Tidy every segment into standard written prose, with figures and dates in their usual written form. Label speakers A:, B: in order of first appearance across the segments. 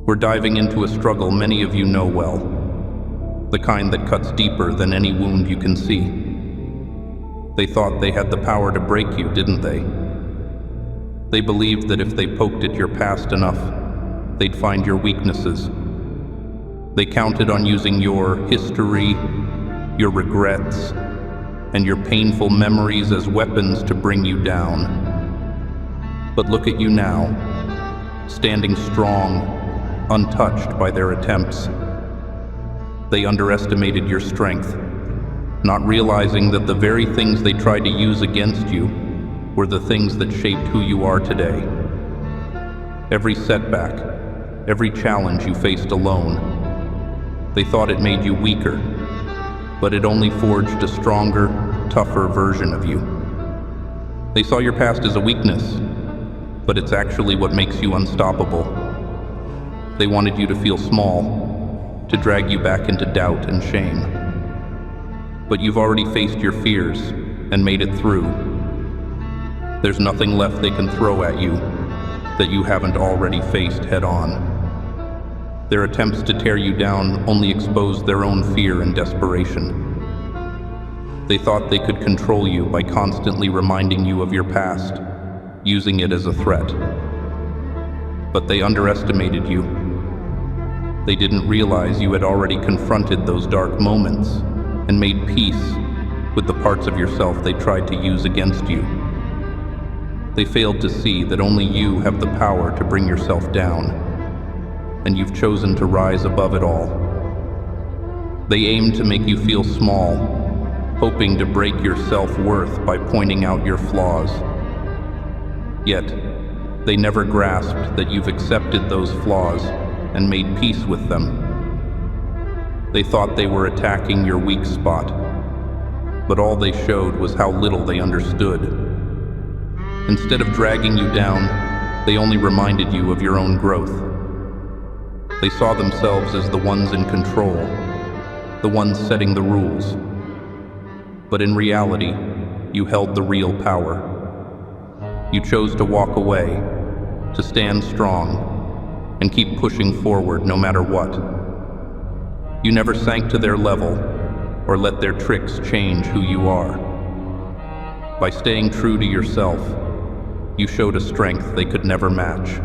A: We're diving into a struggle many of you know well, the kind that cuts deeper than any wound you can see. They thought they had the power to break you, didn't they? They believed that if they poked at your past enough, they'd find your weaknesses. They counted on using your history, your regrets, and your painful memories as weapons to bring you down. But look at you now, standing strong, untouched by their attempts. They underestimated your strength, not realizing that the very things they tried to use against you were the things that shaped who you are today. Every setback, every challenge you faced alone, they thought it made you weaker, but it only forged a stronger, tougher version of you. They saw your past as a weakness, but it's actually what makes you unstoppable. They wanted you to feel small, to drag you back into doubt and shame. But you've already faced your fears and made it through. There's nothing left they can throw at you that you haven't already faced head-on. Their attempts to tear you down only exposed their own fear and desperation. They thought they could control you by constantly reminding you of your past, using it as a threat. But they underestimated you. They didn't realize you had already confronted those dark moments and made peace with the parts of yourself they tried to use against you. They failed to see that only you have the power to bring yourself down, and you've chosen to rise above it all. They aimed to make you feel small, hoping to break your self-worth by pointing out your flaws. Yet, they never grasped that you've accepted those flaws and made peace with them. They thought they were attacking your weak spot, but all they showed was how little they understood. Instead of dragging you down, they only reminded you of your own growth. They saw themselves as the ones in control, the ones setting the rules. But in reality, you held the real power. You chose to walk away, to stand strong, and keep pushing forward no matter what. You never sank to their level or let their tricks change who you are. By staying true to yourself, you showed a strength they could never match.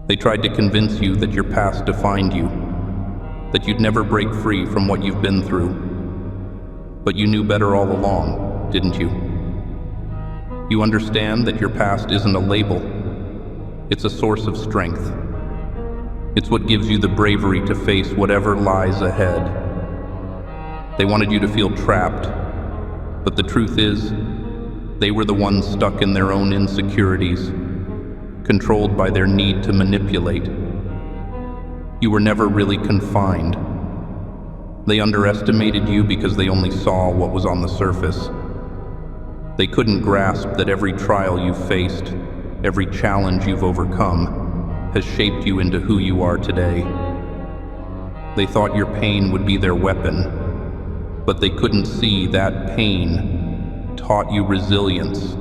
A: They tried to convince you that your past defined you, that you'd never break free from what you've been through. But you knew better all along, didn't you? You understand that your past isn't a label. It's a source of strength. It's what gives you the bravery to face whatever lies ahead. They wanted you to feel trapped, but the truth is, they were the ones stuck in their own insecurities, controlled by their need to manipulate. You were never really confined. They underestimated you because they only saw what was on the surface. They couldn't grasp that every trial you've faced, every challenge you've overcome, has shaped you into who you are today. They thought your pain would be their weapon, but they couldn't see that pain taught you resilience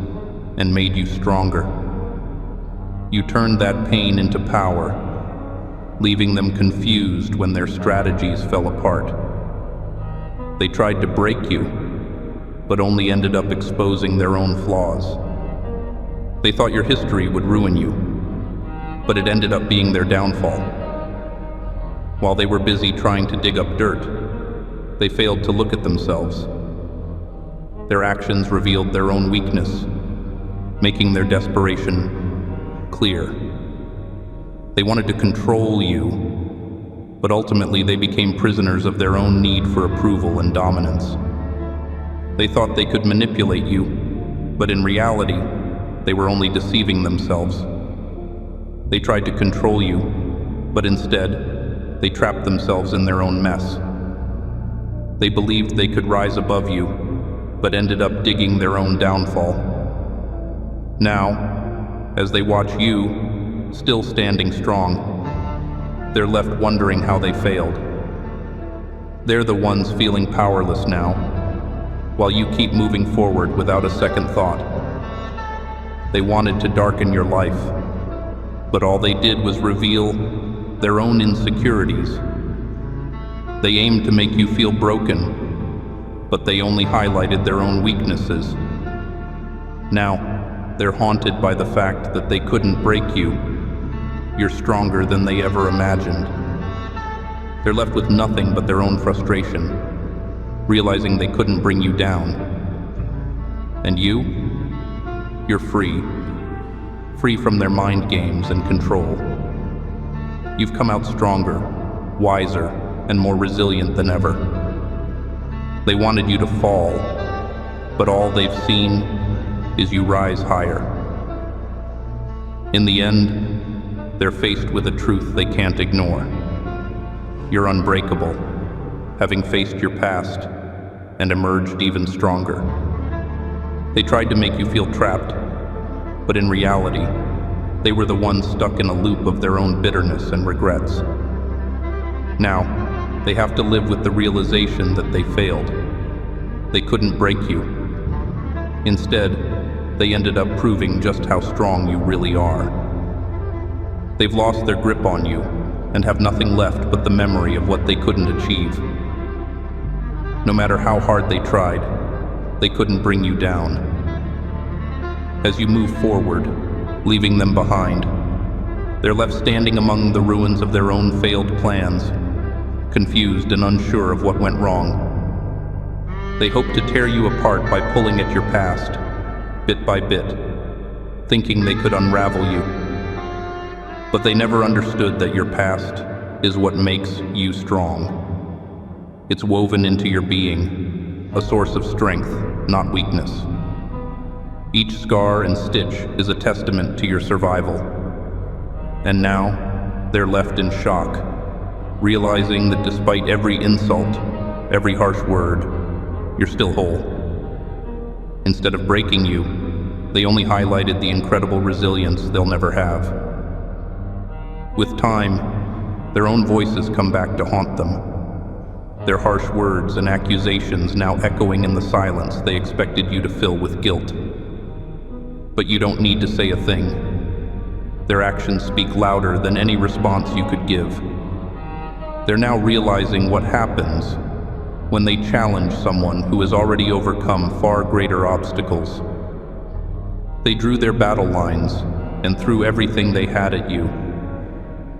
A: and made you stronger. You turned that pain into power, leaving them confused when their strategies fell apart. They tried to break you, but only ended up exposing their own flaws. They thought your history would ruin you, but it ended up being their downfall. While they were busy trying to dig up dirt, they failed to look at themselves. Their actions revealed their own weakness, making their desperation clear. They wanted to control you, but ultimately they became prisoners of their own need for approval and dominance. They thought they could manipulate you, but in reality, they were only deceiving themselves. They tried to control you, but instead, they trapped themselves in their own mess. They believed they could rise above you, but ended up digging their own downfall. Now, as they watch you, still standing strong, they're left wondering how they failed. They're the ones feeling powerless now, while you keep moving forward without a second thought. They wanted to darken your life, but all they did was reveal their own insecurities. They aimed to make you feel broken, but they only highlighted their own weaknesses. Now, they're haunted by the fact that they couldn't break you. You're stronger than they ever imagined. They're left with nothing but their own frustration, realizing they couldn't bring you down. And you're free. Free from their mind games and control. You've come out stronger, wiser, and more resilient than ever. They wanted you to fall, but all they've seen is you rise higher. In the end, they're faced with a truth they can't ignore. You're unbreakable, having faced your past and emerged even stronger. They tried to make you feel trapped, but in reality, they were the ones stuck in a loop of their own bitterness and regrets. Now, they have to live with the realization that they failed. They couldn't break you. Instead, they ended up proving just how strong you really are. They've lost their grip on you and have nothing left but the memory of what they couldn't achieve. No matter how hard they tried, they couldn't bring you down. As you move forward, leaving them behind, they're left standing among the ruins of their own failed plans, confused and unsure of what went wrong. They hope to tear you apart by pulling at your past, bit by bit, thinking they could unravel you. But they never understood that your past is what makes you strong. It's woven into your being, a source of strength, not weakness. Each scar and stitch is a testament to your survival. And now, they're left in shock, realizing that despite every insult, every harsh word, you're still whole. Instead of breaking you, they only highlighted the incredible resilience they'll never have. With time, their own voices come back to haunt them. Their harsh words and accusations now echoing in the silence they expected you to fill with guilt. But you don't need to say a thing. Their actions speak louder than any response you could give. They're now realizing what happens when they challenge someone who has already overcome far greater obstacles. They drew their battle lines and threw everything they had at you.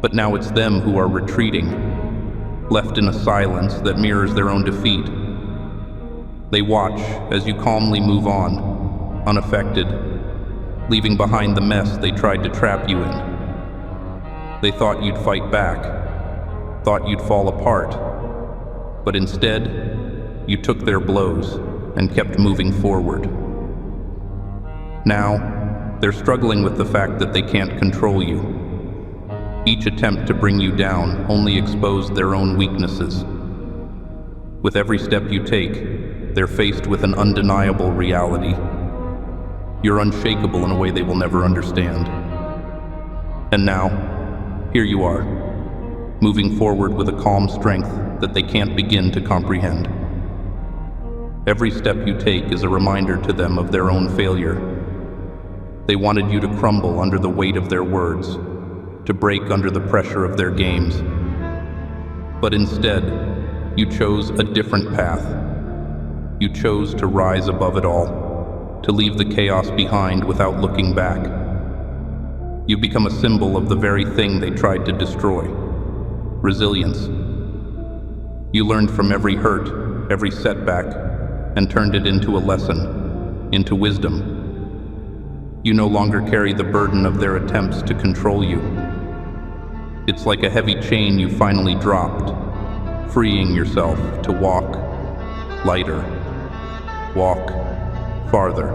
A: But now it's them who are retreating, left in a silence that mirrors their own defeat. They watch as you calmly move on, unaffected, leaving behind the mess they tried to trap you in. They thought you'd fight back, thought you'd fall apart, but instead, you took their blows and kept moving forward. Now, they're struggling with the fact that they can't control you. Each attempt to bring you down only exposed their own weaknesses. With every step you take, they're faced with an undeniable reality. You're unshakable in a way they will never understand. And now, here you are, moving forward with a calm strength that they can't begin to comprehend. Every step you take is a reminder to them of their own failure. They wanted you to crumble under the weight of their words, to break under the pressure of their games. But instead, you chose a different path. You chose to rise above it all, to leave the chaos behind without looking back. You've become a symbol of the very thing they tried to destroy: resilience. You learned from every hurt, every setback, and turned it into a lesson, into wisdom. You no longer carry the burden of their attempts to control you. It's like a heavy chain you finally dropped, freeing yourself to walk lighter, walk farther.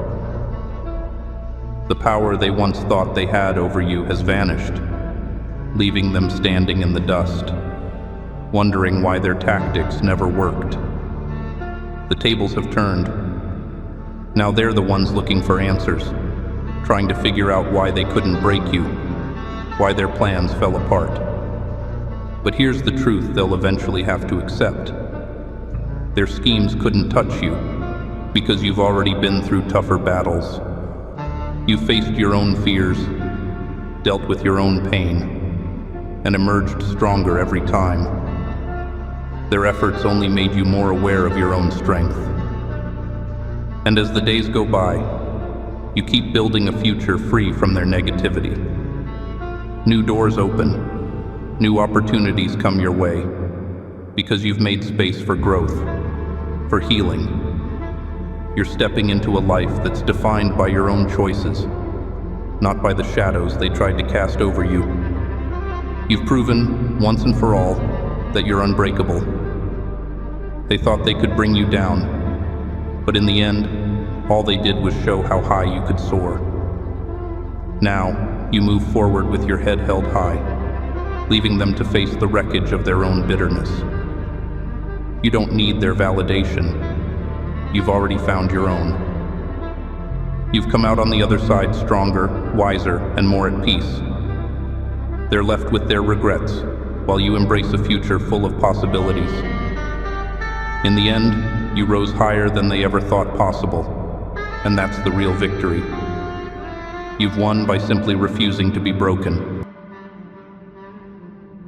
A: The power they once thought they had over you has vanished, leaving them standing in the dust, wondering why their tactics never worked. The tables have turned. Now they're the ones looking for answers, trying to figure out why they couldn't break you, why their plans fell apart. But here's the truth they'll eventually have to accept. Their schemes couldn't touch you because you've already been through tougher battles. You faced your own fears, dealt with your own pain, and emerged stronger every time. Their efforts only made you more aware of your own strength. And as the days go by, you keep building a future free from their negativity. New doors open, new opportunities come your way, because you've made space for growth, for healing. You're stepping into a life that's defined by your own choices, not by the shadows they tried to cast over you. You've proven, once and for all, that you're unbreakable. They thought they could bring you down, but in the end, all they did was show how high you could soar. Now, you move forward with your head held high, leaving them to face the wreckage of their own bitterness. You don't need their validation. You've already found your own. You've come out on the other side stronger, wiser, and more at peace. They're left with their regrets, while you embrace a future full of possibilities. In the end, you rose higher than they ever thought possible, and that's the real victory. You've won by simply refusing to be broken.